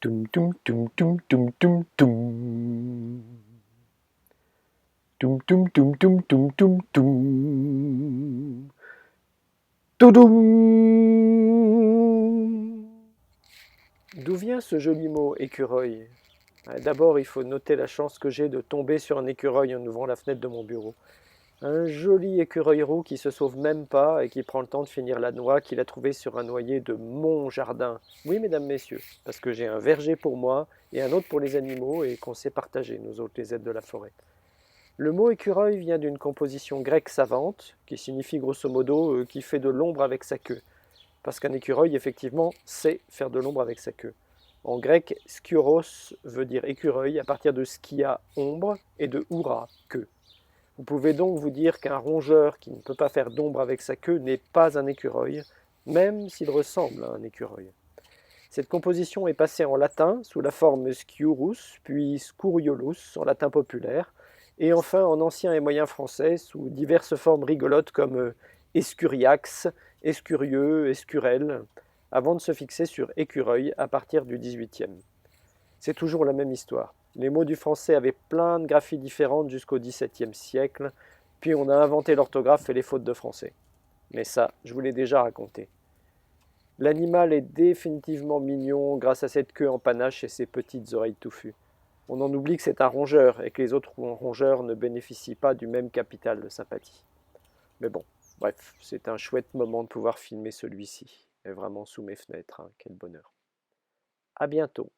Toum toum toum toum toum toum toum. Toum toum toum toum toum toum toum. Toudoum. D'où vient ce joli mot écureuil? D'abord, il faut noter la chance que j'ai de tomber sur un écureuil en ouvrant la fenêtre de mon bureau. Un joli écureuil roux qui se sauve même pas et qui prend le temps de finir la noix qu'il a trouvée sur un noyer de mon jardin. Oui, mesdames, messieurs, parce que j'ai un verger pour moi et un autre pour les animaux et qu'on sait partager, nous autres, les êtres de la forêt. Le mot écureuil vient d'une composition grecque savante qui signifie grosso modo qui fait de l'ombre avec sa queue. Parce qu'un écureuil, effectivement, sait faire de l'ombre avec sa queue. En grec, skyros veut dire écureuil à partir de skia, ombre, et de oura, queue. Vous pouvez donc vous dire qu'un rongeur qui ne peut pas faire d'ombre avec sa queue n'est pas un écureuil, même s'il ressemble à un écureuil. Cette composition est passée en latin sous la forme sciurus, puis scuriolus en latin populaire, et enfin en ancien et moyen français sous diverses formes rigolotes comme escuriax, escurieux, escurel, avant de se fixer sur écureuil à partir du XVIIIe. C'est toujours la même histoire. Les mots du français avaient plein de graphies différentes jusqu'au XVIIe siècle, puis on a inventé l'orthographe et les fautes de français. Mais ça, je vous l'ai déjà raconté. L'animal est définitivement mignon grâce à cette queue en panache et ses petites oreilles touffues. On en oublie que c'est un rongeur et que les autres rongeurs ne bénéficient pas du même capital de sympathie. Mais bon, bref, c'est un chouette moment de pouvoir filmer celui-ci. Et vraiment sous mes fenêtres, hein, quel bonheur. À bientôt.